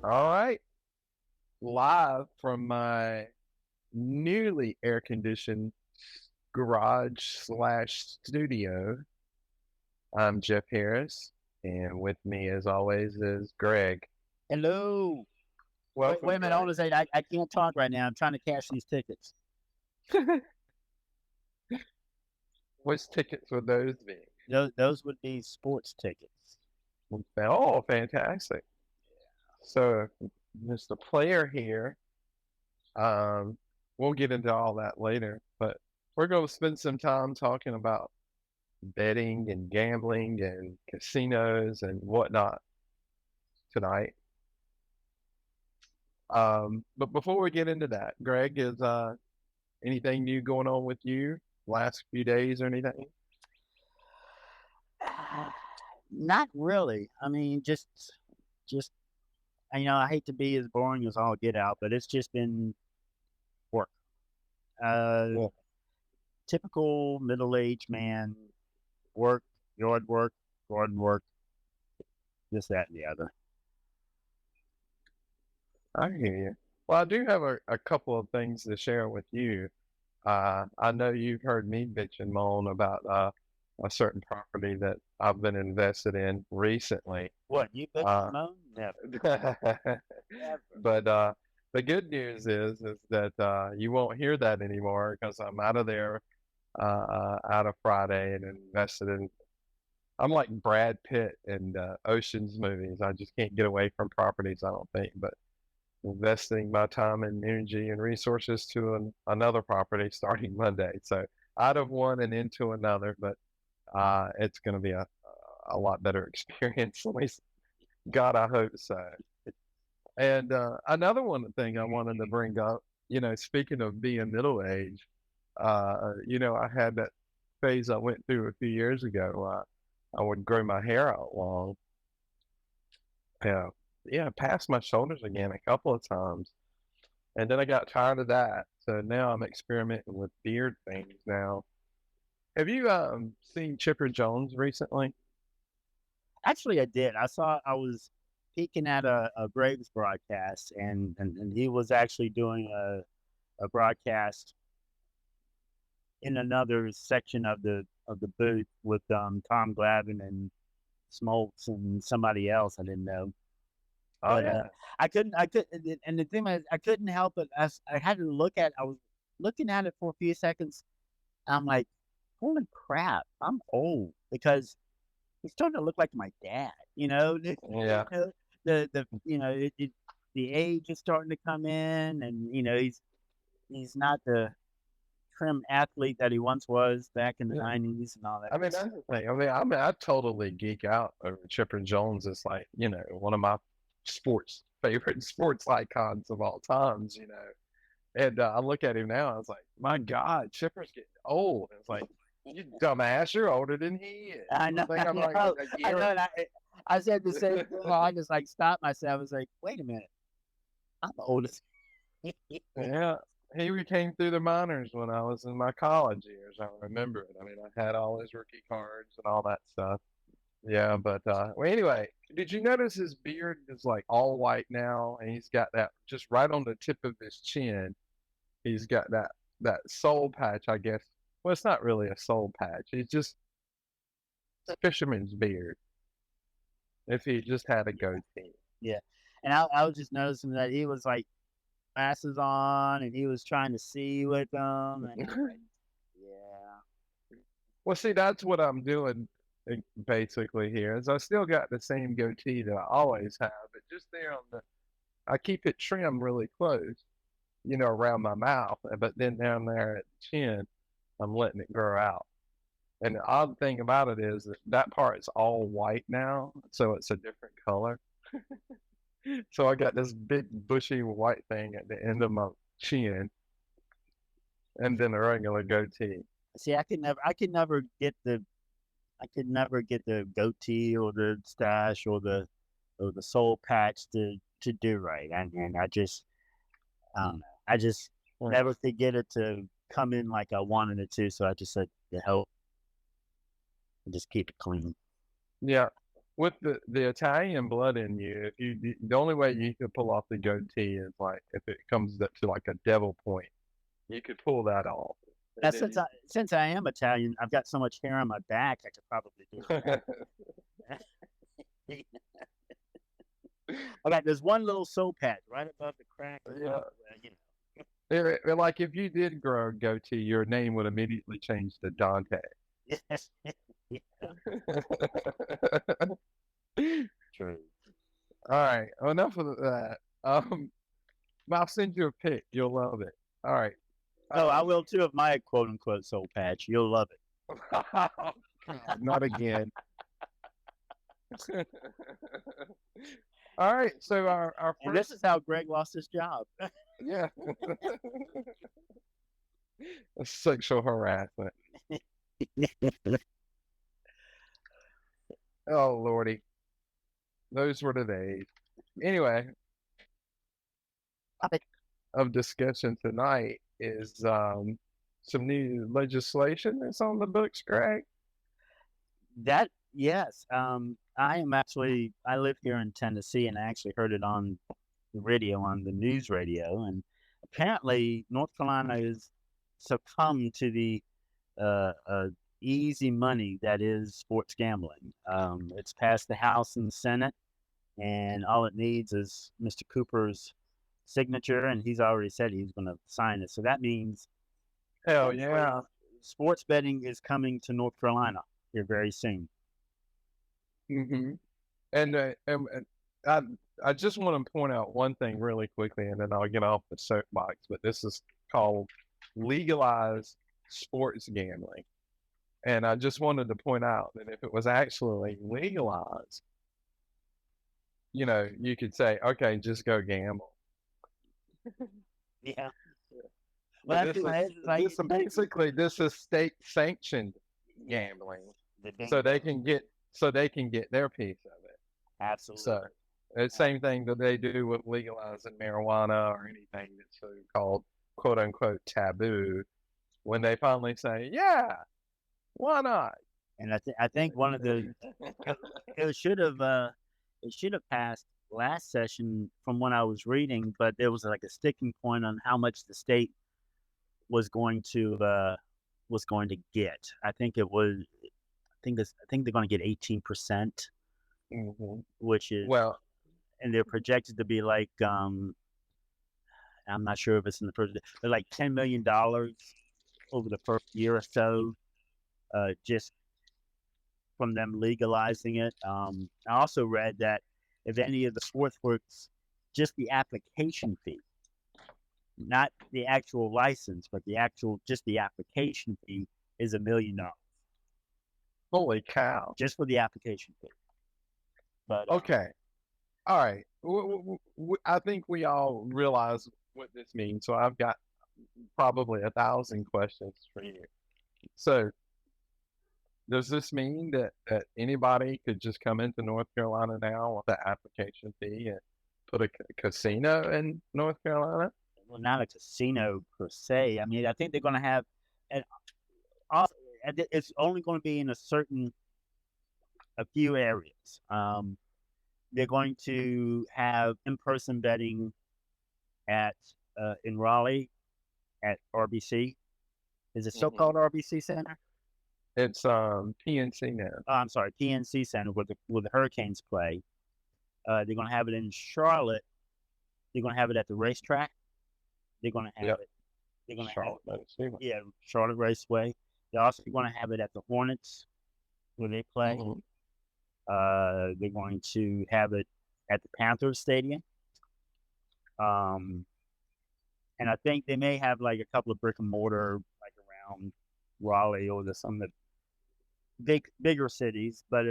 All right. Live from my newly air conditioned garage slash studio. I'm Jeff Harris, and with me, as always, is Greg. Hello. Wait Welcome, a minute. Hold Greg. on a second. I can't talk right now. I'm trying to cash these tickets. Which tickets would those be? Those would be sports tickets. Oh, fantastic. So, Mr. Player here, um, we'll get into all that later, but we're going to spend some time talking about betting and gambling and casinos and whatnot tonight. But before we get into that, Greg, is anything new going on with you last few days or anything? Not really. I mean, just I hate to be as boring as all get out, but it's just been work. Uh, Yeah. Typical middle-aged man. Work, yard work, garden work, this, that, and the other. I hear you. Well, I do have a couple of things to share with you. I know you've heard me bitch and moan about a certain property that I've been invested in recently. What, you bitch and Uh, moan? Never, never. but the good news is that you won't hear that anymore because I'm out of there out of Friday and invested in. I'm like Brad Pitt in Ocean's movies. I just can't get away from properties, I don't think. But investing my time and energy and resources to another property starting Monday. So out of one and into another, but it's going to be a lot better experience. At least, God, I hope so. And another one thing I wanted to bring up, speaking of being middle aged, I had that phase I went through a few years ago. I would grow my hair out long. Yeah, yeah, past my shoulders again a couple of times, and then I got tired of that. So now I'm experimenting with beard things now. Have you seen Chipper Jones recently? Actually, I did. I was peeking at a Braves broadcast, and he was actually doing a broadcast in another section of the booth with Tom Glavine and Smoltz and somebody else I didn't know. Oh But yeah, I could, and the thing is, I couldn't help it. I had to look at. I was looking at it for a few seconds. I'm like, holy crap, I'm old because he's starting to look like my dad. yeah. The age is starting to come in, and he's not the trim athlete that he once was back in the Yeah. '90s and all that I good mean, stuff. that's the thing. I totally geek out over Chipper Jones. It's like, one of my favorite sports icons of all times, And I look at him now, I was like, my God, Chipper's getting old. It's like, you dumbass, you're older than he is. I I know, think I'm like a I know. year. And I said the same thing. I just like stopped myself. I was like, wait a minute, I'm the oldest. Yeah, he came through the minors when I was in my college years. I remember it. I mean, I had all his rookie cards and all that stuff. Yeah, but well, anyway, did you notice his beard is like all white now, and he's got that just right on the tip of his chin. He's got that soul patch, I guess. Well, it's not really a soul patch. It's just a fisherman's beard. If he just had a goatee. Yeah, and I was just noticing that he was like glasses on, and he was trying to see with them, and I'm like, yeah, Well, see, that's what I'm doing basically here. Is I still got the same goatee that I always have, but just there on I keep it trimmed really close, around my mouth, but then down there at the chin, I'm letting it grow out. And the odd thing about it is that part is all white now, so it's a different color. So I got this big bushy white thing at the end of my chin, and then a regular goatee. see, I could never get the goatee or the stash or the soul patch to do right, and I don't know, I just Right. never could get it to come in like I wanted it to, so I just said the hell and just keep it clean. Yeah. with the Italian blood in you, the only way you could pull off the goatee is like if it comes up to like a devil point, you could pull that off. Now, And then since I am Italian, I've got so much hair on my back, I could probably do it. I got there's one little soul patch right above the crack. yeah. You Like if you did grow a goatee, your name would immediately change to Dante. know. Yeah, true. All right, enough of that. I'll send you a pic. You'll love it. All right. Oh, I will too of my quote unquote soul patch. You'll love it. Not again. All right. So our And this first, is how Greg lost his job. yeah, sexual harassment. Oh lordy, those were the days. Anyway, of discussion tonight is some new legislation that's on the books, Greg. That yes. I live here in Tennessee, and I actually heard it on the radio, on the news radio, and apparently North Carolina has succumbed to the easy money that is sports gambling. It's passed the House and the Senate, and all it needs is Mr. Cooper's signature, and he's already said he's going to sign it. So that means Hell hopefully yeah. sports betting is coming to North Carolina here very soon. Hmm. And I I just want to point out one thing really quickly, and then I'll get off the soapbox. But this is called legalized sports gambling, and I just wanted to point out that if it was actually legalized, you could say, okay, just go gamble. Yeah. But Well, that's this is state sanctioned gambling, the thing. so they can get their piece of it. Absolutely. So it's the same thing that they do with legalizing marijuana or anything that's so called quote unquote taboo. When they finally say, yeah, why not? And I think one of the it should have passed last session from when I was reading, but there was like a sticking point on how much the state was going to get. I think it was I think they're going to get 18%, Hmm. which is Well, and they're projected to be like I'm not sure if it's in the first, but like $10 million over the first year or so, just from them legalizing it. I also read that if any of the sports books, just the application fee, not the actual license, but just the application fee is $1 million holy cow. just for the application fee. But Okay. All right. I think we all realize what this means. So I've got probably 1,000 questions for you. So does this mean that anybody could just come into North Carolina now with the application fee and put a casino in North Carolina? well, not a casino per se. I mean, I think they're going to have, and also, it's only going to be in a few areas. They're going to have in-person betting at in Raleigh at RBC. Is it still Mhm. called RBC Center? It's PNC now. Oh, I'm sorry, PNC Center where the Hurricanes play. They're going to have it in Charlotte. They're going to have it at the racetrack. They're going to have Yep. it. They're going to have Charlotte, Tennessee. yeah, Charlotte Raceway. They're also going to have it at the Hornets where they play. Mhm. They're going to have it at the Panthers Stadium. And I think they may have like a couple of brick and mortar like around Raleigh or some of the bigger cities. But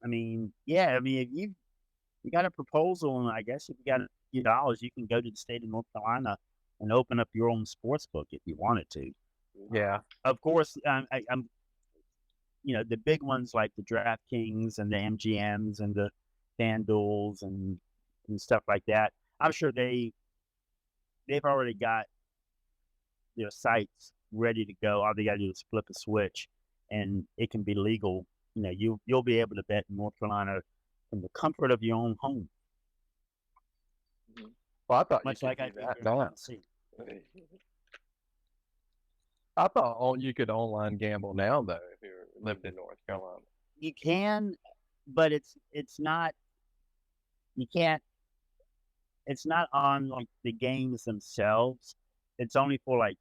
I mean, if you got a proposal, and I guess if you got a few dollars, you can go to the state of North Carolina and open up your own sports book if you wanted to. Yeah. Of course, I'm the big ones like the DraftKings and the MGMs and the FanDuels and stuff like that. I'm sure they've already got their sites ready to go. All they got to do is flip a switch, and it can be legal you'll be able to bet in North Carolina from the comfort of your own home, Well, I thought you much could like I do did that here in now. Tennessee. I thought you could online gamble now though if you lived in North Carolina. You can, but it's not. You can't. It's not on like the games themselves. It's only for like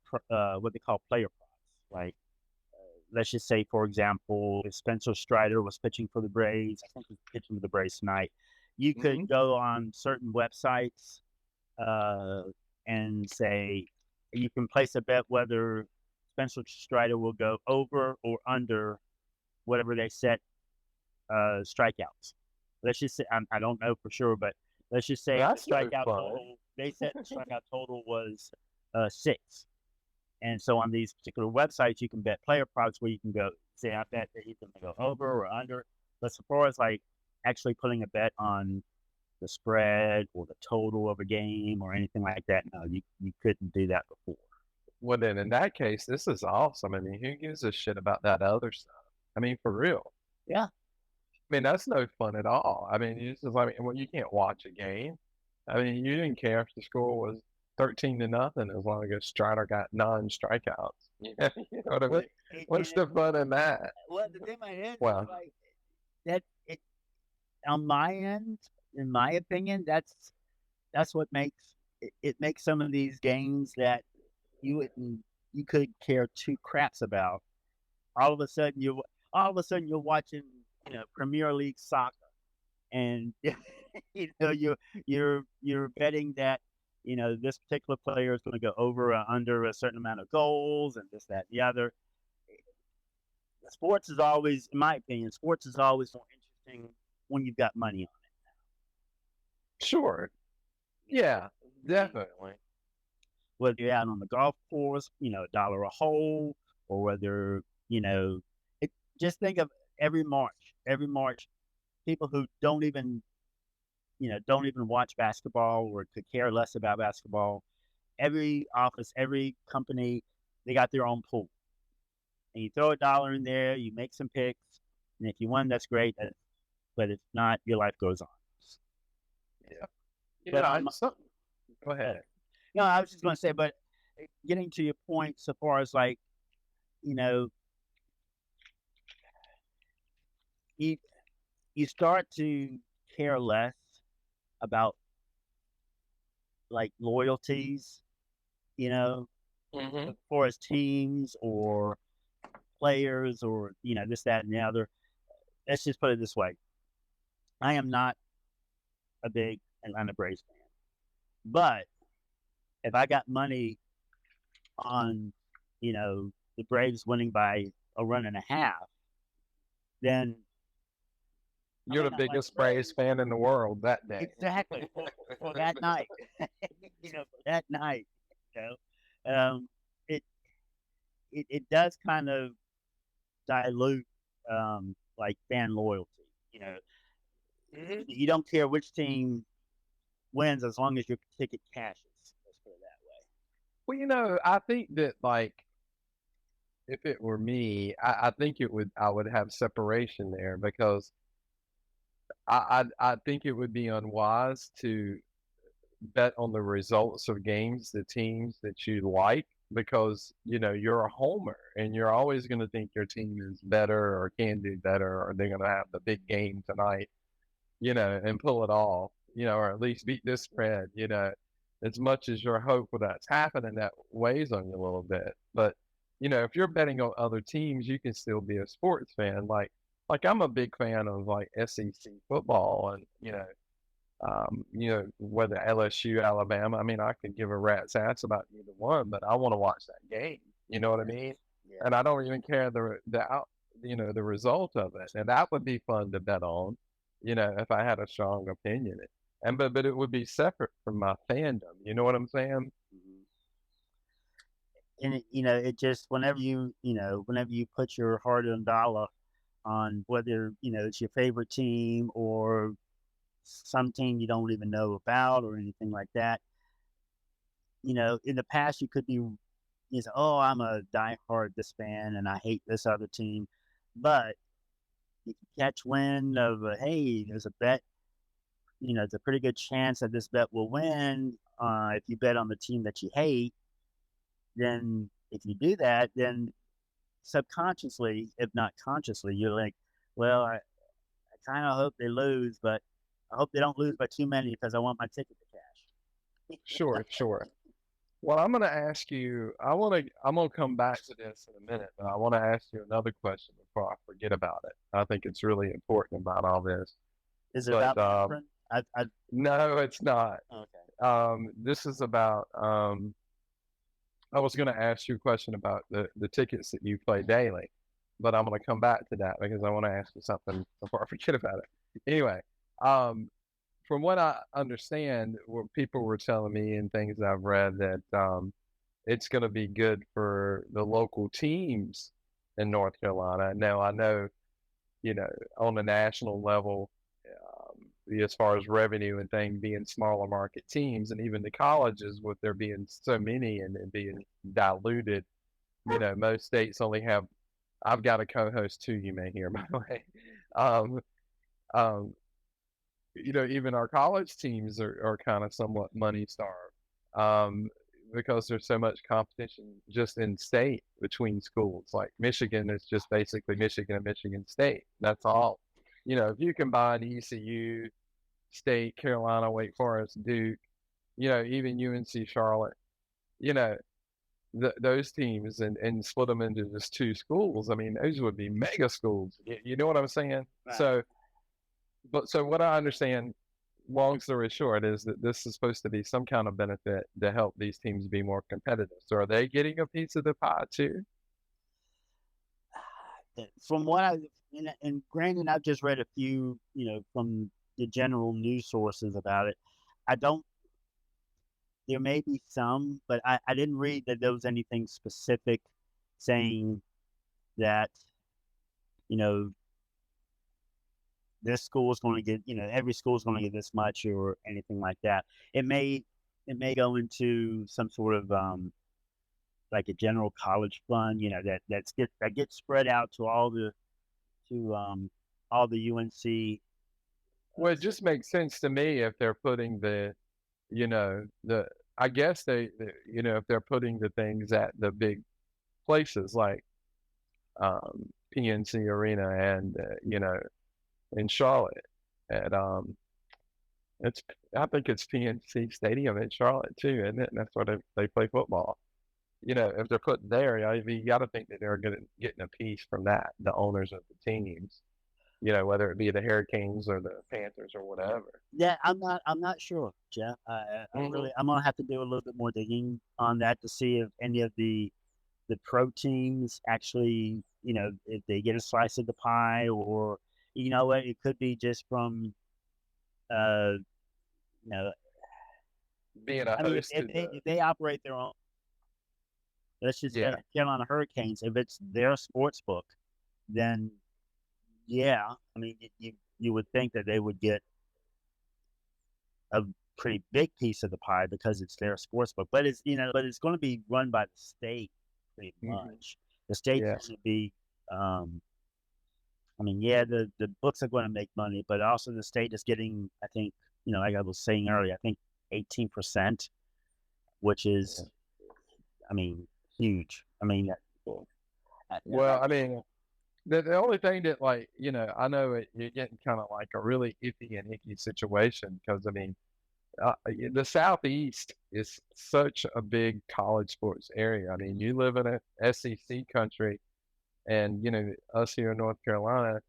what they call player props. Like let's just say, for example, if Spencer Strider was pitching for the Braves, I think he's pitching for the Braves tonight. You could Hmm. go on certain websites uh, and say you can place a bet whether Spencer Strider will go over or under whatever they set strikeouts. Let's just say I don't know for sure, but let's just say the That's no strikeout fun. total they set the strikeout total was 6. And so on these particular websites, you can bet player props where you can go say I bet that he's going to go over or under. But as far as like actually putting a bet on the spread or the total of a game or anything like that, no, you couldn't do that before. Well, then in that case, this is awesome. I mean, who gives a shit about that other stuff? I mean, for real. Yeah, I mean, that's no fun at all. I mean, you just, I mean, well, you can't watch a game. I mean, you didn't care if the score was 13-0 as long as Strider got 9 strikeouts. Yeah, you know what I well, mean? What's the fun in that? well, the thing I is Well, like that. It on my end, in my opinion, that's what makes it makes some of these games that you wouldn't you could care two craps about. All of a sudden you're watching Premier League soccer, and you're betting that this particular player is going to go over or under a certain amount of goals and this that and the other. Sports is always, in my opinion, sports is always more interesting when you've got money on sure. it. Yeah, definitely. Whether you're out on the golf course, a dollar a hole, or whether it, just think of every March, people who don't even watch basketball or could care less about basketball. Every office, every company, they got their own pool, and you throw a dollar in there, you make some picks, and if you win, that's great. But if not, your life goes on. Yeah. But Yeah, something. Go uh, ahead. no, I was just going to say, but getting to your point, so far as like you know, you you start to care less about like loyalties, you know, Hmm. as far as teams or players or this, that, and the other. Let's just put it this way: I am not a big Atlanta Braves fan, but if I got money on, the Braves winning by a run and a half, then I You're may the not like the biggest Braves Braves. fan in the world that day. Exactly for that night, for that night, you um, it it does kind of dilute like fan loyalty. You know, Hmm. you don't care which team wins as long as your ticket cashes. Let's put it that Well, I think that like if it were me, I think I would have separation there because I think it would be unwise to bet on the results of games, the teams that you like, because you're a homer and you're always going to think your team is better or can do better or they're going to have the big game tonight, and pull it off, or at least beat this spread, as much as your hope for that's happening, that weighs on you a little bit. But, if you're betting on other teams, you can still be a sports fan. Like I'm a big fan of like SEC football and, whether LSU, Alabama. I mean, I could give a rat's ass about either one, but I want to watch that game. You know what I mean? way. And I don't even care the result of it. And that would be fun to bet on, if I had a strong opinion. But it would be separate from my fandom. You know what I'm saying? Yeah. And it just whenever you put your hard-earned dollar on whether it's your favorite team or some team you don't even know about or anything like that. In the past you could be you say, "Oh, I'm a diehard this fan and I hate this other team," but you catch wind of, hey, there's a bet, it's a pretty good chance that this bet will win. If you bet on the team that you hate, then if you do that, then subconsciously, if not consciously, you're like, well, I kind of hope they lose, but I hope they don't lose by too many because I want my ticket to cash. Sure, sure. Well, I'm gonna ask you. I'm gonna come back to this in a minute, but I want to ask you another question before I forget about it. I think it's really important about all this. Is it But about Manfred? no, it's not. Okay. This is about. I was gonna ask you a question about the tickets that you play daily, but I'm gonna come back to that because I want to ask you something before I forget about it. Anyway, um, from what I understand, what people were telling me and things I've read that it's going to be good for the local teams in North Carolina. Now, I know, on a national level, as far as revenue and things being smaller market teams, and even the colleges with there being so many and being diluted, most states only have. I've got a co-host too. You may hear, by the way. Um, um, even our college teams are kind of somewhat money starved because there's so much competition just in state between schools. Like Michigan is just basically Michigan and Michigan State. That's all. If you combine ECU, State, Carolina, Wake Forest, Duke, even UNC Charlotte, you know, those teams and split them into just two schools. I mean, those would be mega schools. You know what I'm saying? Right. So what I understand, long story short, is that this is supposed to be some kind of benefit to help these teams be more competitive. So are they getting a piece of the pie too? From what and granted, I've just read a few, from the general news sources about it. I don't. There may be some, but I didn't read that there was anything specific saying that you know this school is going to get, every school is going to get this much or anything like that. It may go into some sort of like a general college fund, that gets spread out to all the UNC. Well, it just makes sense to me if they're putting the I guess if they're putting the things at the big places like PNC Arena and in Charlotte at it's I think it's PNC Stadium in Charlotte too, isn't it? And that's where they play football. If they're put there, you got to think that they're getting a piece from that, the owners of the teams. Whether it be the Hurricanes or the Panthers or whatever. Yeah, I'm not sure, Jeff. Hmm. I'm gonna have to do a little bit more digging on that to see if any of the pro teams actually, if they get a slice of the pie, or what, it could be just from uh you know Being a I mean, host to the if they operate their own, let's just say yeah. Carolina Hurricanes, if it's their sports book, then yeah, I mean, you would think that they would get a pretty big piece of the pie because it's their sports book. But it's going to be run by the state pretty Hmm. much. The state's Yeah. going to be, um, I mean, yeah, the books are going to make money, but also the state is getting, I think, like I was saying earlier, I think 18%, which Yeah. is, I mean, huge. I mean, Well, I mean, the only thing that I know you're getting kind of like a really iffy and icky situation because I mean, the Southeast is such a big college sports area. I mean, you live in a SEC country, and us here in North Carolina,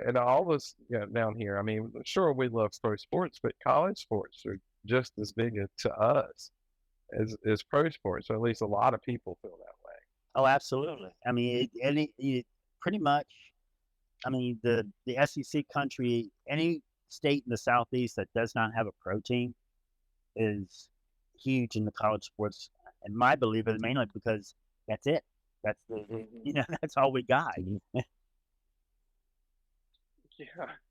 and all of us down here. I mean, sure we love pro sports, but college sports are just as big to us as pro sports. Or at least a lot of people feel that way. oh, absolutely. I mean, pretty much. I mean, the SEC country, any state in the Southeast that does not have a pro team is huge in the college sports. And my belief is mainly because that's it. That's Hmm. that's all we got. Yeah,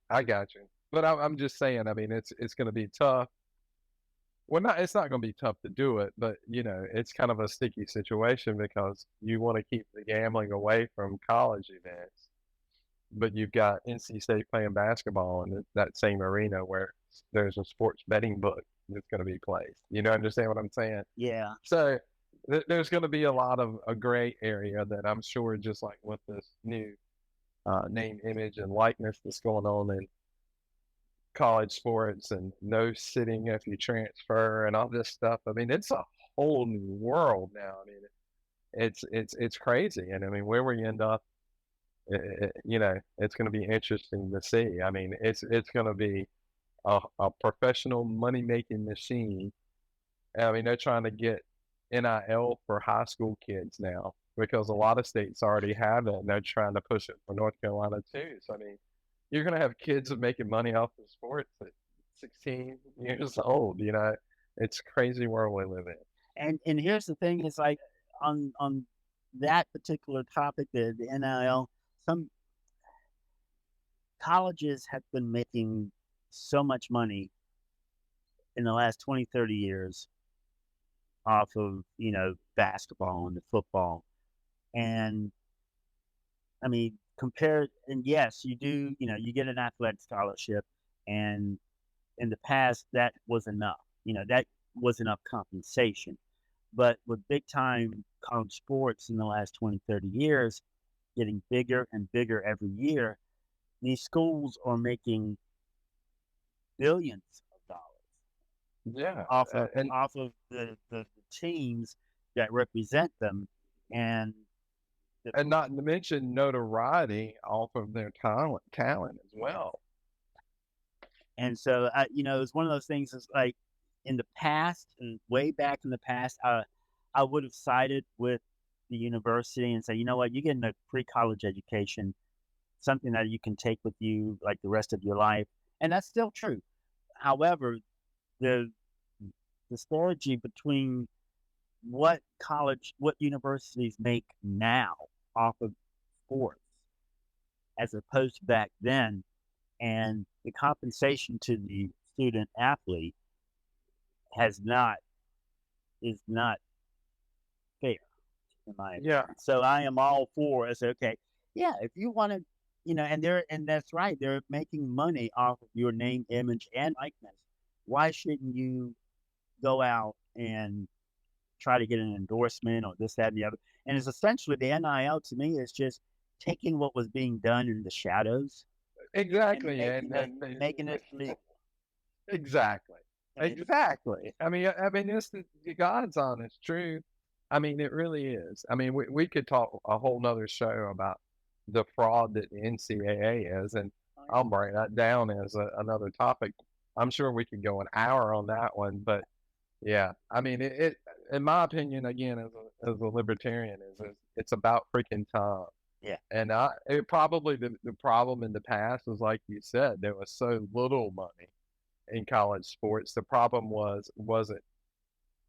I got you. But I'm just saying. I mean, it's going to be tough. Well, not it's not going to be tough to do it, but it's kind of a sticky situation because you want to keep the gambling away from college events. but you've got NC State playing basketball in that same arena where there's a sports betting book that's going to be placed. You know, understand what I'm saying? Yeah. So there's going to be a lot of a gray area that I'm sure, just like with this new name, image, and likeness that's going on in college sports, and no sitting if you transfer and all this stuff. I mean, it's a whole new world now. I mean, it's crazy, and I mean, where we end up, you know, it's going to be interesting to see. I mean, it's going to be a professional money making machine. I mean, they're trying to get NIL for high school kids now because a lot of states already have it, and they're trying to push it for North Carolina too. So I mean, you're gonna have kids making money off of sports at 16 years old. You know, it's a crazy world we live in. And here's the thing: is like on that particular topic, the NIL. Some colleges have been making so much money in the last 20, 30 years off of basketball and the football. And I mean, compared, and yes, you do, you get an athletic scholarship, and in the past, that was enough. That was enough compensation. But with big time college sports in the last 20, 30 years, getting bigger and bigger every year, these schools are making billions of dollars Yeah, off of and the teams that represent them. And the, not to mention notoriety off of their talent as well. and so it's one of those things. Is like in the past, and way back in the past, I would have sided with the university and say, you know what, you're getting a free college education, something that you can take with you like the rest of your life, and that's still true. However, the disparity between what universities make now off of sports as opposed to back then, and the compensation to the student athlete has not is not fair in my Yeah, opinion. So I am all for. I say, okay, yeah, if you want to, and that's right, they're making money off of your name, image, and likeness. Why shouldn't you go out and try to get an endorsement or this, that, and the other? And it's essentially the NIL to me is just taking what was being done in the shadows and exactly, making it and making it legal. exactly. And it, Exactly. I mean, it's the God's honest truth. I mean, it really is. I mean, we could talk a whole nother show about the fraud that the NCAA is, and oh, I'll break that down as another topic. I'm sure we could go an hour on that one, but yeah, I mean, in my opinion, again, as a libertarian, it's about freaking time. yeah, And it probably the problem in the past was like you said, there was so little money in college sports. The problem wasn't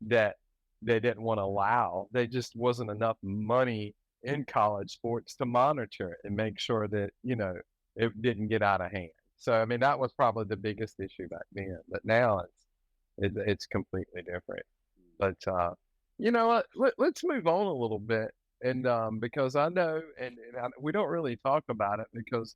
that they didn't want to allow. They just wasn't enough money in college sports to monitor it and make sure that, you know, it didn't get out of hand. So I mean that was probably the biggest issue back then. But now it's completely different. But you know what? Let's move on a little bit. And because I know, we don't really talk about it because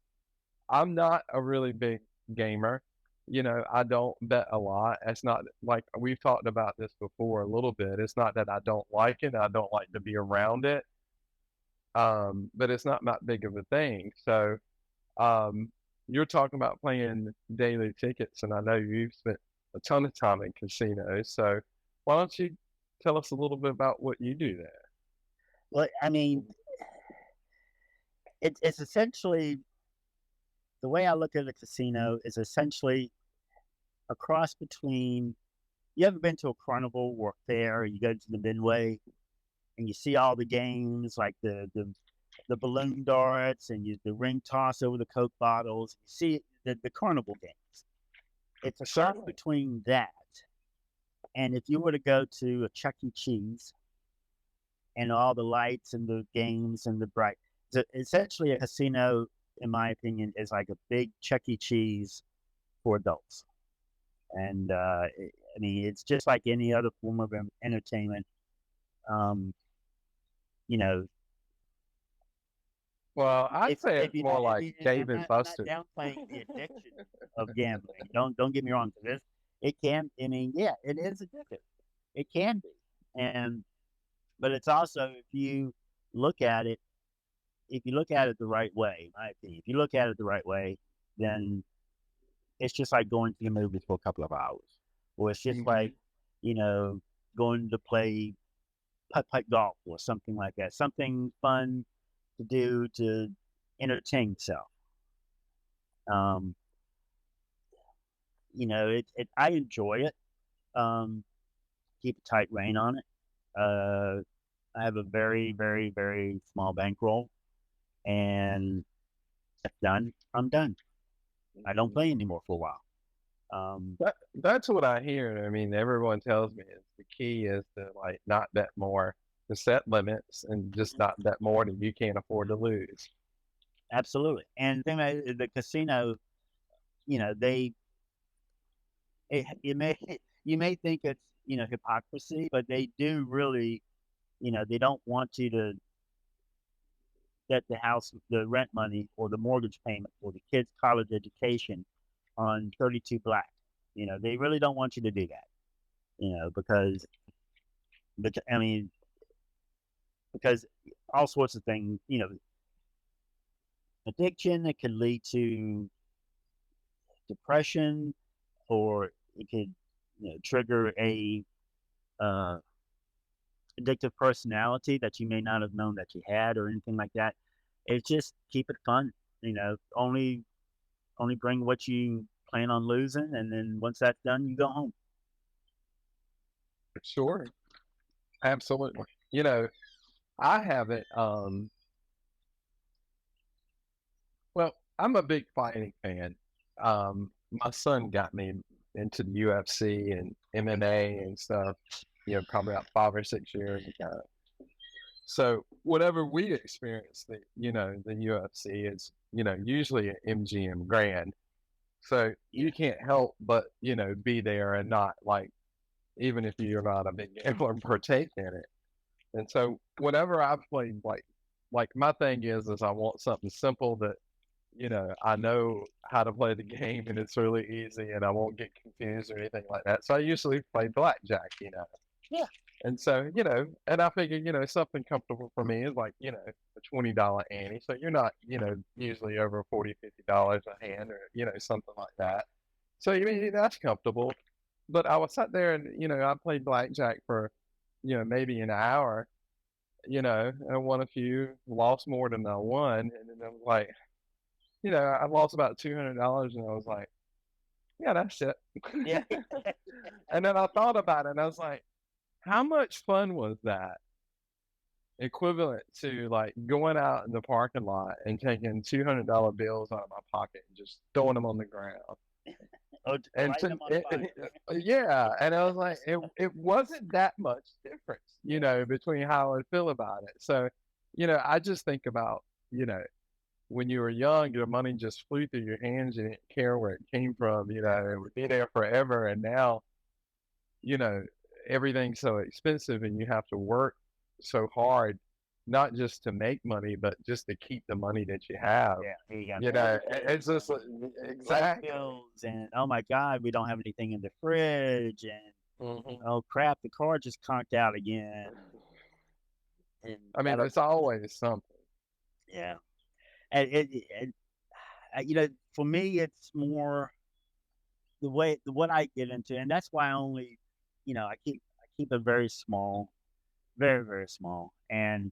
I'm not a really big gamer. You know, I don't bet a lot. It's not like we've talked about this before a little bit. It's not that I don't like it. I don't like to be around it. But it's not that big of a thing. So, you're talking about playing daily tickets, and I know you've spent a ton of time in casinos. So, why don't you tell us a little bit about what you do there? well, I mean, it's essentially the way I look at a casino is essentially a cross between. You ever been to a carnival or a fair? Or you go to the Midway and you see all the games like the balloon darts and the ring toss over the Coke bottles. You see the carnival games. It's a cross Certainly. between that and if you were to go to a Chuck E. Cheese and all the lights and the games and the bright, so essentially a casino, in my opinion, is like a big Chuck E. Cheese for adults. And I mean, it's just like any other form of entertainment. Um, you know, Well, I'd say If it's you more don't, I like mean, and Dave and I'm not Buster's. downplaying the addiction of gambling. Don't get me wrong. 'Cause it can. I mean, yeah, it is addictive. It can be, and but it's also look at it, if you look at it the right way, in my opinion, if you look at it the right way, then it's just like going to the movies for a couple of hours, or it's just Mhm. like, you know, going to play putt golf or something like that. Something fun to do to entertain yourself. Um, I enjoy it. Um, keep a tight rein on it. Uh, I have a very, very, very small bankroll, and if done, I'm done. I don't Mhm. play anymore for a while. Um, That's what I hear. I mean, everyone tells me is the key is to like not bet more, to set limits and just not bet more than you can't afford to lose. Absolutely. And the thing about it, the casino, you know, you may you may think it's hypocrisy, but they do really, they don't want you to get the rent money or the mortgage payment or the kids' college education on 32 black. They really don't want you to do that. Because I mean, because all sorts of things, addiction, it could lead to depression, or it could trigger a uh, addictive personality that you may not have known that you had or anything like that. It's just keep it fun. Only bring what you plan on losing, and then once that's done, you go home. Sure. Absolutely. You know, I haven't well, I'm a big fighting fan. My son got me into the UFC and MMA and stuff, probably about 5 or 6 years ago. So whatever we experience, the UFC is, usually an MGM Grand. So Yeah, you can't help but, be there and not like, even if you're not a big gambler, partake in it. And so whenever I've played, like my thing is I want something simple that, I know how to play the game and it's really easy and I won't get confused or anything like that. So I usually play blackjack, yeah, and so, and I figure, something comfortable for me is like, a $20 ante. So you're not, usually over 40, $50 a hand or, something like that. So you mean that's comfortable. But I was sat there and, I played blackjack for, maybe an hour, and won a few, lost more than I won. And then I was like, I lost about $200 and I was like, yeah, that's it. yeah. And then I thought about it and I was like, how much fun was that? Equivalent to like going out in the parking lot and taking $200 bills out of my pocket and just throwing them on the ground. Oh, And lighting to them on fire. yeah, and I was like, it wasn't that much difference, between how I feel about it. So, I just think about, when you were young, your money just flew through your hands. You didn't care where it came from, it would be there forever. And now, you know, everything's so expensive and you have to work so hard, not just to make money, but just to keep the money that you have. Yeah, you got It's just light exactly. bills, and oh my god, we don't have anything in the fridge, and Mhm. oh crap, the car just conked out again, and I mean, gotta it's always something. yeah. And for me, it's more what I get into, and that's why I only, I keep it very small, very very small, and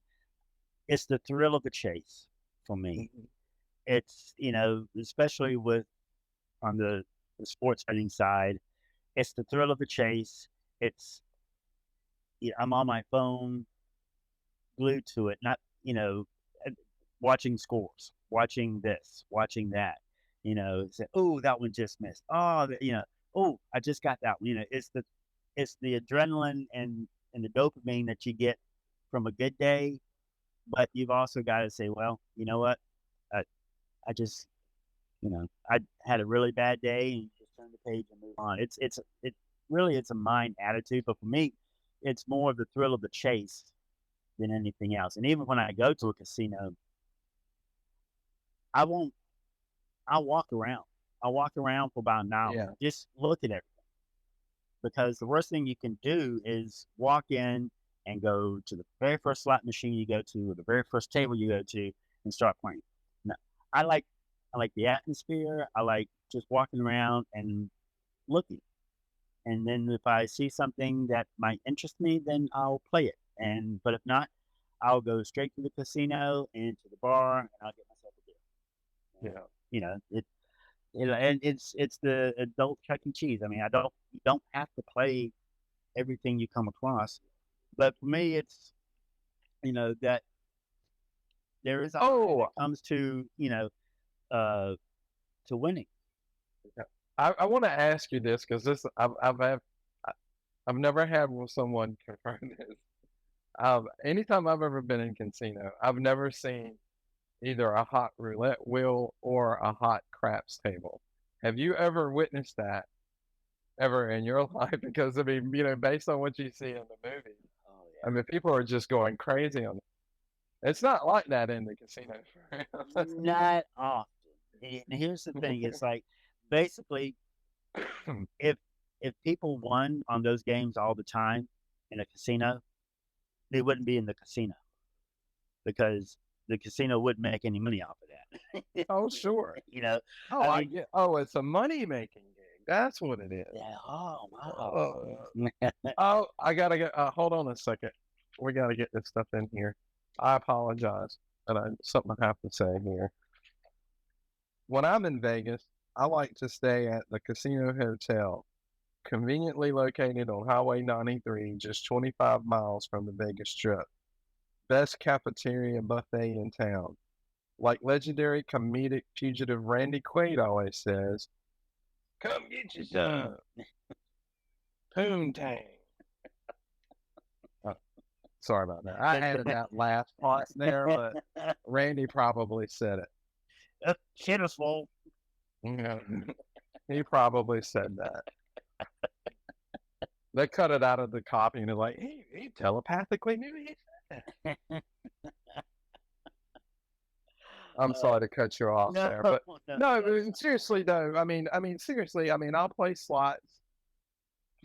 it's the thrill of the chase for me. Mhm. It's especially with on the sports betting side, it's the thrill of the chase. It's I'm on my phone, glued to it, not uh, watching scores, watching this, watching that. Say, oh, that one just missed. Oh, oh, I just got that one. It's the adrenaline and the dopamine that you get from a good day, but you've also got to say, well, you know what? I, I just, I had a really bad day, and you just turn the page and move on. It really it's a mind attitude, but for me, it's more of the thrill of the chase than anything else. And even when I go to a casino, I won't. I'll walk around. I'll walk around for about an hour, Yeah. just look at everything. Because the worst thing you can do is walk in and go to the very first slot machine you go to, or the very first table you go to, and start playing. No, I like I like the atmosphere. I like just walking around and looking. And then if I see something that might interest me, then I'll play it. And but if not, I'll go straight to the casino and to the bar, and I'll get myself a beer. Yeah. You know, and it's the adult Chuck E. Cheese. I mean, I don't you don't have to play everything you come across. But for me, it's that there is a high that Oh, comes to uh to winning. yeah. I want to ask you this because this I've never had someone confirm this. Anytime I've ever been in casino, I've never seen either a hot roulette wheel or a hot craps table. Have you ever witnessed that ever in your life? Because I mean, based on what you see in the movie, Oh I mean, people are just going crazy on it. It's not like that in the casino. yeah, not often. And here's the thing: it's like basically if people won on those games all the time in a casino, they wouldn't be in the casino because the casino wouldn't make any money off of that. Oh, sure. you know, Oh, I I mean, get. Oh, it's a money making gig. That's what it is. yeah. Oh Uh, wow. oh, I gotta get. Hold on a second. We gotta get this stuff in here. I apologize, and something I have to say here. When I'm in Vegas, I like to stay at the Casino Hotel, conveniently located on Highway 93, just 25 miles from the Vegas Strip. Best cafeteria and buffet in town. Like legendary comedic fugitive Randy Quaid always says, "Come get you some poontang." Uh, sorry about that. I added that last part there, but Randy probably said it. Shit is full. Yeah, he probably said that. They cut it out of the copy and they're like, he telepathically knew he said that. I'm Uh, sorry to cut you off no, there, but no, no, that's seriously though. I mean, seriously. I mean, I'll play slots.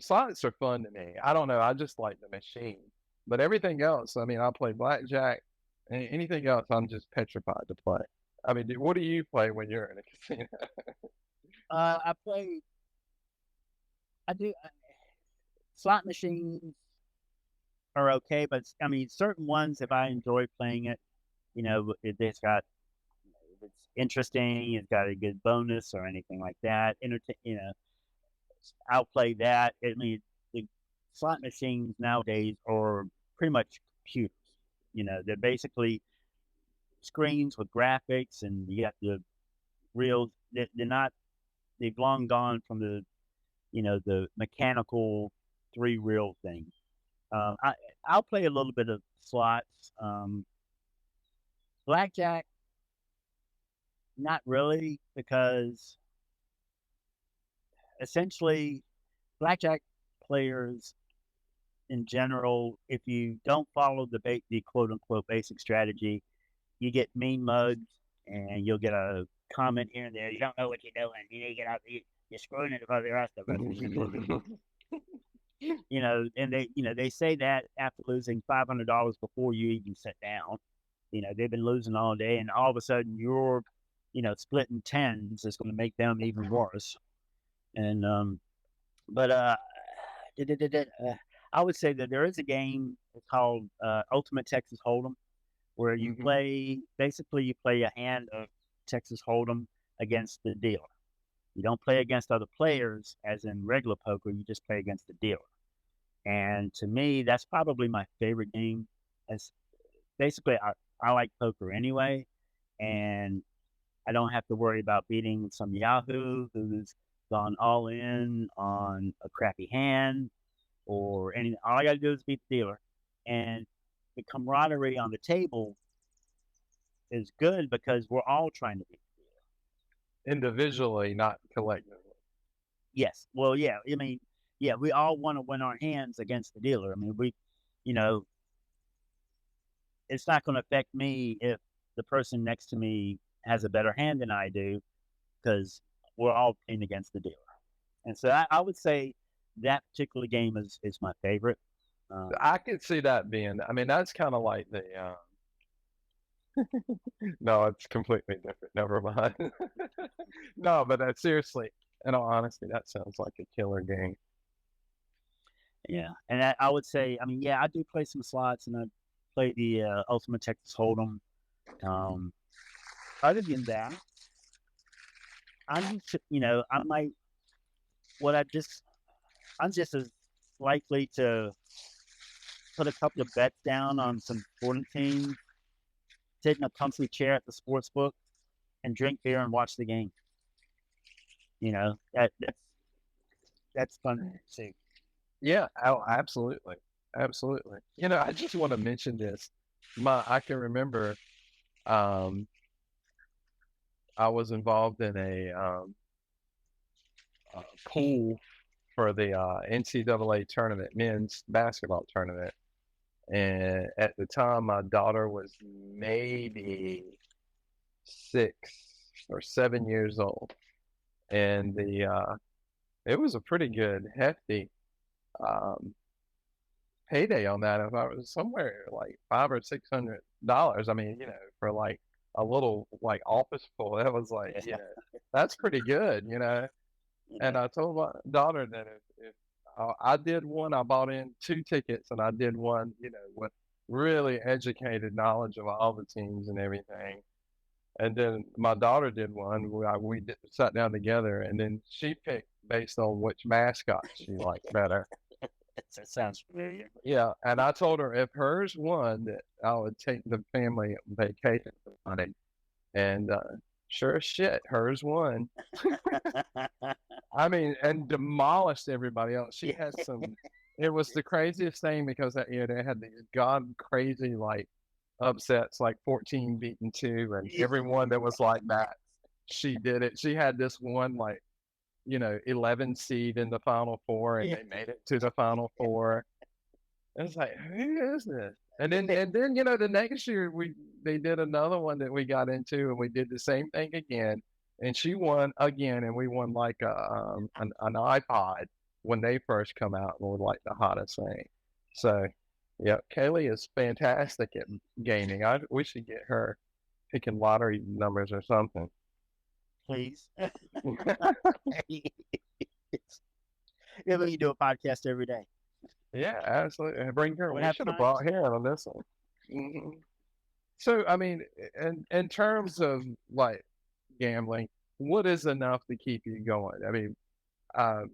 Slots are fun to me. I don't know. I just like the machine, but everything else. I mean, I'll play blackjack. Anything else, I'm just petrified to play. I mean, what do you play when you're in a casino? I play. I do. Slot machines are okay, but I mean, certain ones, if I enjoy playing it, it's got if it's interesting, it's got a good bonus or anything like that. I'll play that. I mean, the slot machines nowadays are pretty much computers. They're basically screens with graphics, and you got the real. They're not. They've long gone from the mechanical three reel thing. I I'll play a little bit of slots. Blackjack, not really, because essentially blackjack players in general, if you don't follow the quote unquote basic strategy, you get mean mugged and you'll get a comment here and there. You don't know what you're doing. You get out. You're screwing it for the rest of us. And they say that after losing $500 before you even sit down. They've been losing all day, and all of a sudden you're, splitting tens is going to make them even worse. And but I would say that there is a game called Ultimate Texas Hold'em, where Mhm. you play a hand of Texas Hold'em against the dealer. You don't play against other players, as in regular poker. You just play against the dealer. And to me, that's probably my favorite game. As basically, I like poker anyway, and I don't have to worry about beating some Yahoo who's gone all in on a crappy hand or anything. All I got to do is beat the dealer, and the camaraderie on the table is good because we're all trying to beat the dealer. Individually, not collectively. Yes, well, yeah. I mean, yeah, we all want to win our hands against the dealer. I mean, you know, it's not going to affect me if the person next to me has a better hand than I do because we're all playing against the dealer. And so I would say that particular game is my favorite. Um, I could see that being. I mean, that's kind of like the. No, it's completely different. Never mind. No, but seriously, in all honesty, that sounds like a killer game. yeah, and I would say, I mean, yeah, I do play some slots, and I play the Ultimate Texas Hold'em. Um, Other than that, I might what I'm just as likely to put a couple of bets down on some sporting teams, sit in a comfy chair at the sports book, and drink beer and watch the game. That's fun too. Yeah, oh, absolutely, absolutely. I just want to mention this. I can remember, um, I was involved in a pool for the NCAA tournament, men's basketball tournament, and at the time, my daughter was maybe 6 or 7 years old, and the it was a pretty good hefty um, payday on that. If I was somewhere like $500 or $600, I mean, for like a little like office pool, that was like, Yeah, that's pretty good. And yeah, I told my daughter that if I did one, I bought in 2 tickets, and I did one, with really educated knowledge of all the teams and everything. And then my daughter did one. Sat down together, and then she picked based on which mascot she liked better. that sounds familiar. Yeah, and I told her if hers won, that I would take the family vacation on it. And sure as shit, hers won. I mean, and demolished everybody else. She Yeah, has some. It was the craziest thing because that year they had these god crazy like upsets, like 14 beaten two, and yeah, everyone that was like that, she did it. She had this one like 11 seed in the final four, and yeah. they made it to the final four. It's like, who is this? And then the next year they did another one that we got into, and we did the same thing again, and she won again, and we won like an iPod when they first come out, and were like the hottest thing. So, yeah, Kaylee is fantastic at gaming. We should get her picking lottery numbers or something. Please. Yeah, but you do a podcast every day. Yeah, absolutely. Bring her. What We have should have time? brought her on this one. Mhm. So, I mean, in terms of like gambling, what is enough to keep you going? I mean, um,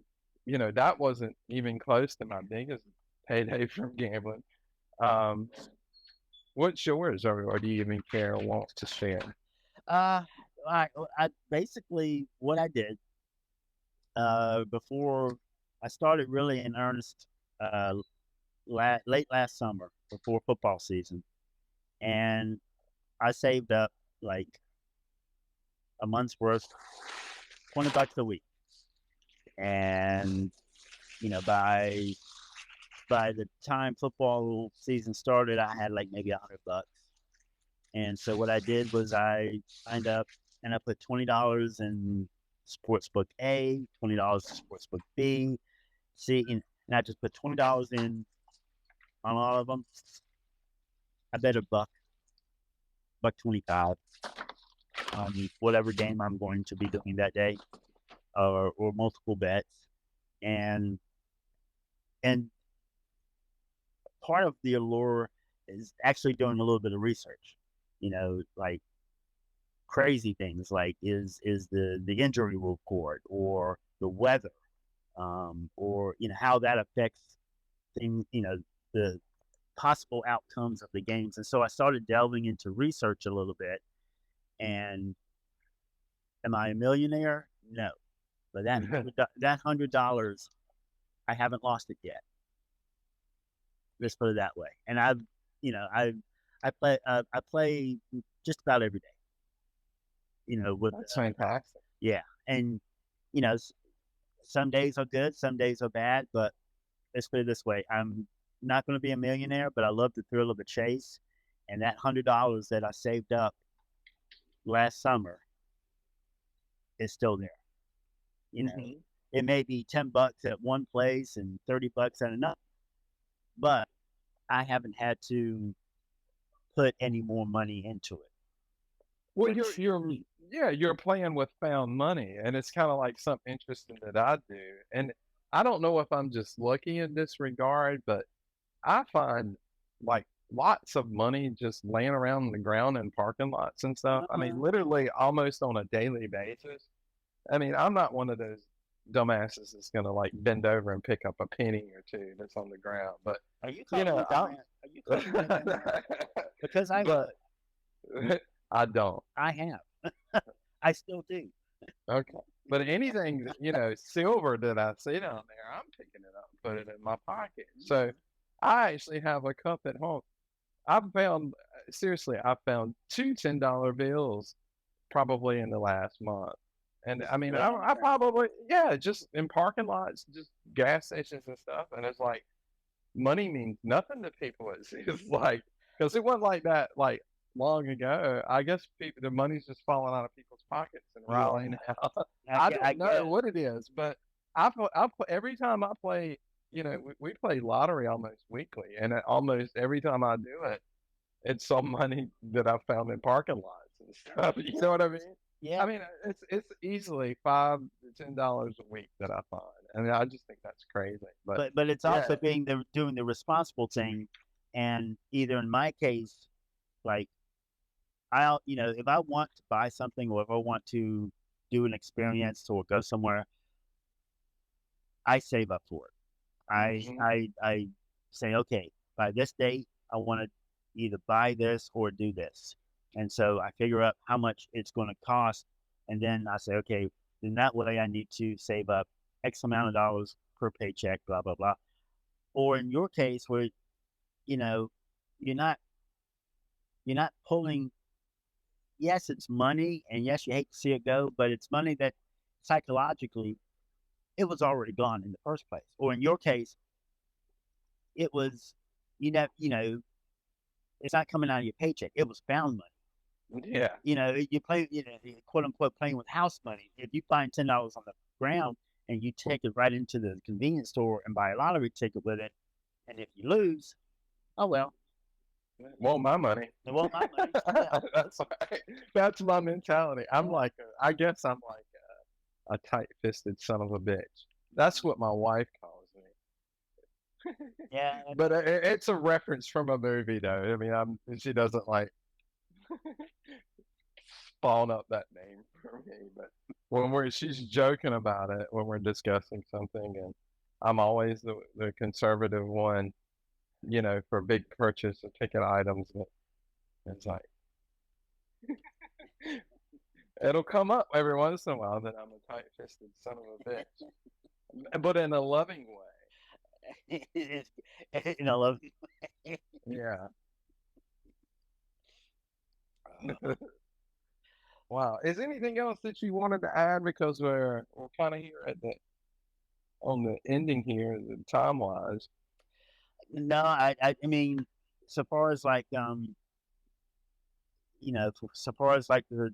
that wasn't even close to my biggest payday from gambling. Um, what's yours, or do you even care or want to share? Uh, I basically what I did before I started really in earnest uh, late last summer before football season, and I saved up like a month's worth, $20 a week, and by the time football season started, I had like maybe $100. And so what I did was I signed up and I put $20 in Sportsbook A, $20 in Sportsbook B, C, and I just put $20 in on all of them. I bet a buck 25 on whatever game I'm going to be doing that day, or multiple bets. And and part of the allure is actually doing a little bit of research. Like crazy things like is the injury report or the weather, or how that affects things, the possible outcomes of the games. And so I started delving into research a little bit. And am I a millionaire? No, but that $100, I haven't lost it yet. Let's put it that way. And I play just about every day. With That's fantastic. yeah, and you know, some days are good, some days are bad, but let's put it this way: I'm not going to be a millionaire, but I love the thrill of the chase, and that $100 that I saved up last summer is still there. You know, Mhm. it may be $10 at one place and $30 at another, but I haven't had to put any more money into it. Well, Which you're playing with found money, and it's kinda like something interesting that I do, and I don't know if I'm just lucky in this regard, but I find, like, lots of money just laying around the ground in parking lots and stuff. I mean, uh, literally almost on a daily basis. I mean, I'm not one of those dumbasses that's gonna, like, bend over and pick up a penny or 2 that's on the ground, but, are you you calling me know, a I'm dumbass? Are you calling me a dumbass? Because I but would. I don't. I have. I still do. Okay. But anything that, silver that I see down there, I'm picking it up, put it in my pocket. So Mhm. I actually have a cup at home. I've found, seriously, I found 2 $10 bills probably in the last month. And I mean, Really? I probably, yeah, just in parking lots, just gas stations and stuff. And it's like, money means nothing to people. It's like, because it wasn't like that like long ago. I guess people, the money's just falling out of people's pockets in Yeah, Raleigh now. I I don't know guess. what it is, but every time I play, we play lottery almost weekly, and almost every time I do it, it's some money that I found in parking lots and stuff. You know what I mean? I Yeah, mean, it's easily $5 to $10 a week that I find, and I just think that's crazy. But but it's yeah, also being the doing the responsible thing, and either in my case, like I'll if I want to buy something or if I want to do an experience or go somewhere, I save up for it. mhm. I say, okay, by this date, I want to either buy this or do this, and so I figure out how much it's going to cost, and then I say, okay, then that way I need to save up X amount of dollars per paycheck, blah blah blah. Or in your case, where you know you're not you're not pulling. Yes, it's money, and yes, you hate to see it go, but it's money that psychologically it was already gone in the first place. Or in your case, it was it's not coming out of your paycheck. It was found money. Yeah. You play, quote unquote, playing with house money. If you find $10 on the ground and you take it right into the convenience store and buy a lottery ticket with it, and if you lose, oh well, Want my money. they want my money. Yeah, That's right. That's my mentality. yeah, I guess I'm like a tight-fisted son of a bitch. That's what my wife calls me. yeah. But it's a reference from a movie, though. I mean, she doesn't like spawn up that name for me. But she's joking about it when we're discussing something, and I'm always the conservative one, for big purchase of ticket items. But it's like, it'll come up every once in a while that I'm a tight-fisted son of a bitch, but in a loving way. Love. Yeah. Uh, Wow. Is anything else that you wanted to add? Because we're kind of here at the on the ending here, the time wise. no, I mean, so far as like so far as like the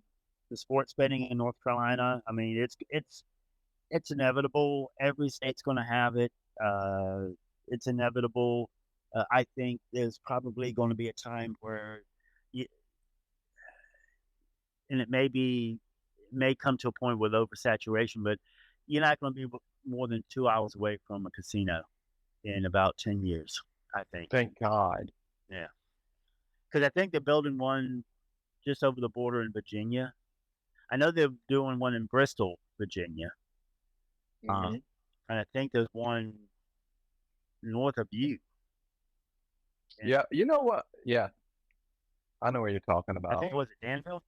sports betting in North Carolina, I mean, it's inevitable. Every state's going to have it. Uh, it's inevitable. I think there's probably going to be a time where, you, and it may come to a point with oversaturation, but you're not going to be more than 2 hours away from a casino in about 10 years. I think. Thank God. Yeah, because I think they're building one just over the border in Virginia. I know they're doing one in Bristol, Virginia, um, Hmm. and I think there's one north of you. And Yeah. You know what? Yeah, I know what you're talking I about. think was it Danville?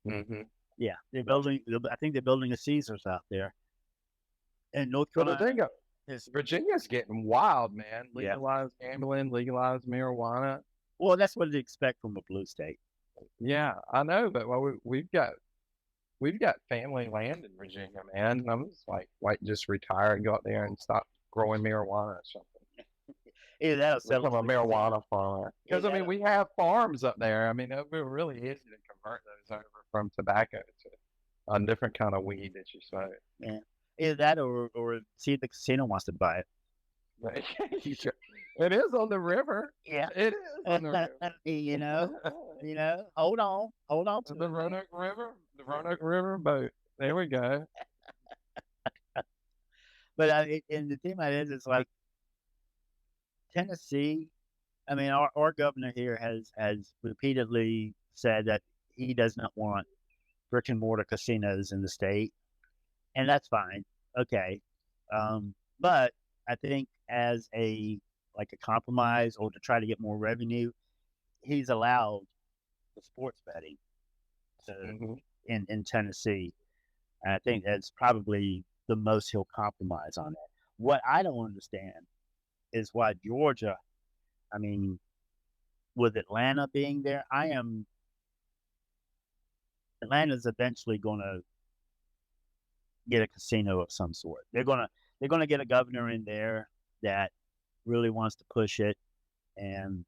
Hmm. Yeah, they're building. I think they're building a Caesars out there. And North But the Carolina thing, is, Virginia's getting wild, man. yeah. Legalize gambling, legalize marijuana. Well, that's what they expect from a blue state. Yeah, I know, but we've got family land in Virginia, man. And I'm just like, why just retire and go out there and stop growing marijuana or something. Either that or sell it Become to a the casino. marijuana farmer. Because Either I that mean, or, we have farms up there. I mean, it would be really easy to convert those over from tobacco to a different kind of weed that you smoke. Yeah. Either that or see if the casino wants to buy it. It is on the river. Yeah. It is on the river. you know, hold on to The it. Roanoke River boat. There we go. But and the thing about it is like Tennessee. I mean, our governor here has repeatedly said that he does not want brick and mortar casinos in the state, and that's fine. Okay, but I think as a compromise or to try to get more revenue, he's allowed the sports betting to, Hmm. in Tennessee. And I think that's probably the most he'll compromise on it. What I don't understand is why Georgia. I mean, with Atlanta being there, Atlanta's eventually going to get a casino of some sort. They're gonna get a governor in there that really wants to push it, and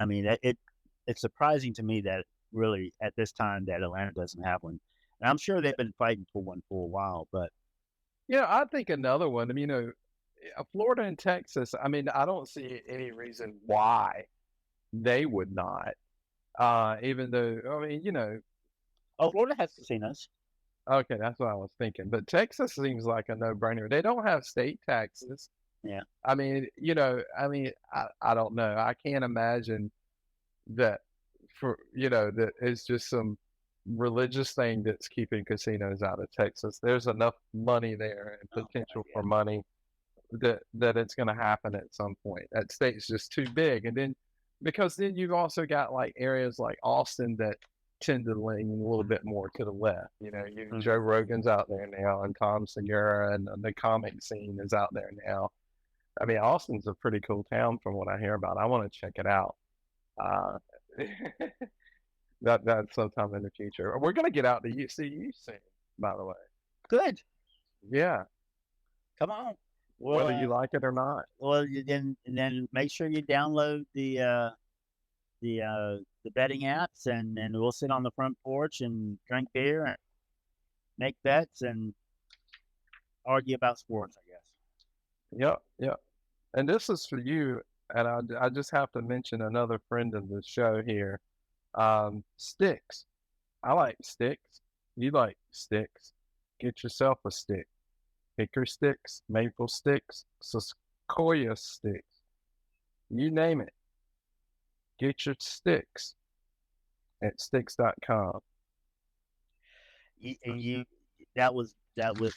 I mean it's surprising to me that really at this time that Atlanta doesn't have one. And I'm sure they've been fighting for one for a while, but Yeah, I think another one. I mean, Florida and Texas. I mean, I don't see any reason why they would not. Even though, I mean, Florida has casinos. okay, that's what I was thinking. But Texas seems like a no-brainer. They don't have state taxes. Yeah, I mean, I don't know. I can't imagine that that it's just some religious thing that's keeping casinos out of Texas. There's enough money there and oh, potential yeah. for money that it's going to happen at some point. That state's just too big, and then because then you've also got like areas like Austin that tend to lean a little bit more to the left. Joe Rogan's out there now, and Tom Segura, and the comic scene is out there now. I mean, Austin's a pretty cool town from what I hear about. I want to check it out. Uh, that's sometime in the future. We're gonna get out to see you soon, by the way. Good. Yeah, Come on. whether you like it or not. Well, then make sure you download the betting apps, and we'll sit on the front porch and drink beer and make bets and argue about sports, I guess. Yep, yep. And this is for you. And I just have to mention another friend of the show here. Sticks. I like sticks. You like sticks. Get yourself a stick. Hickory sticks, maple sticks, sequoia sticks. You name it. Get your sticks at sticks.com. You that was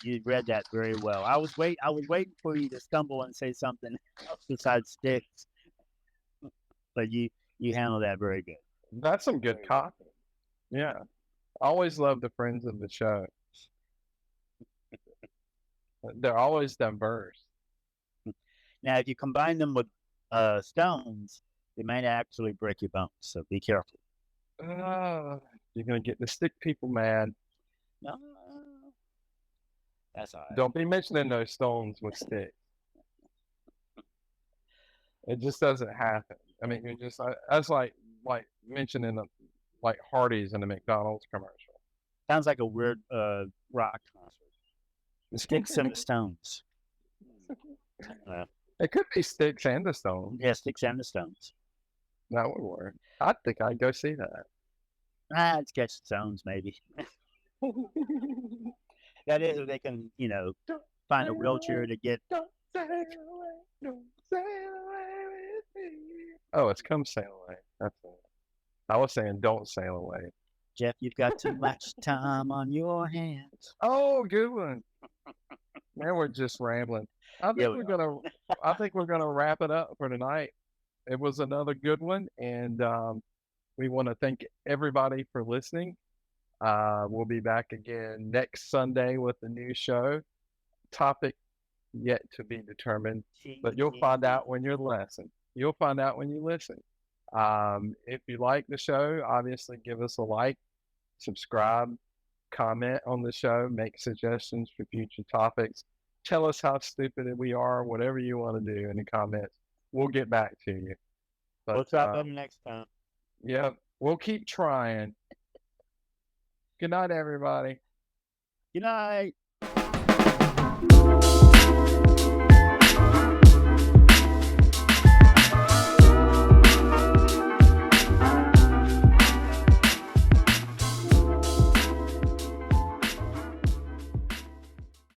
you read that very well. I was waiting for you to stumble and say something else besides sticks, but you handled that very good. That's some good copy. Yeah. Always love the friends of the show. They're always diverse. Now, if you combine them with stones, they might actually break your bones. So be careful. You're gonna get the stick people mad. No, that's all right. Don't be mentioning those stones with sticks. It just doesn't happen. I mean, that's like mentioning like Hardee's in a McDonald's commercial. Sounds like a weird rock concert. The sticks and the stones. It could be sticks and the stones. Yeah, sticks and the stones. That would work. I think I'd go see that. It's catch the stones, maybe. That is, if they can, find a wheelchair to get. Don't sail away, don't sail away with me. Oh, it's Come Sail Away. That's it. I was saying Don't Sail Away. Jeff, you've got too much time on your hands. Oh, good one. Man, we're just rambling. I think we're gonna wrap it up for tonight. It was another good one, and we want to thank everybody for listening. We'll be back again next Sunday with a new show. Topic yet to be determined, but you'll find out when you listen. You'll find out when you listen. If you like the show, obviously give us a like, subscribe, comment on the show, make suggestions for future topics. Tell us how stupid we are, whatever you want to do in the comments. We'll get back to you. But, we'll try them next time. Yeah, we'll keep trying. Good night, everybody. Good night.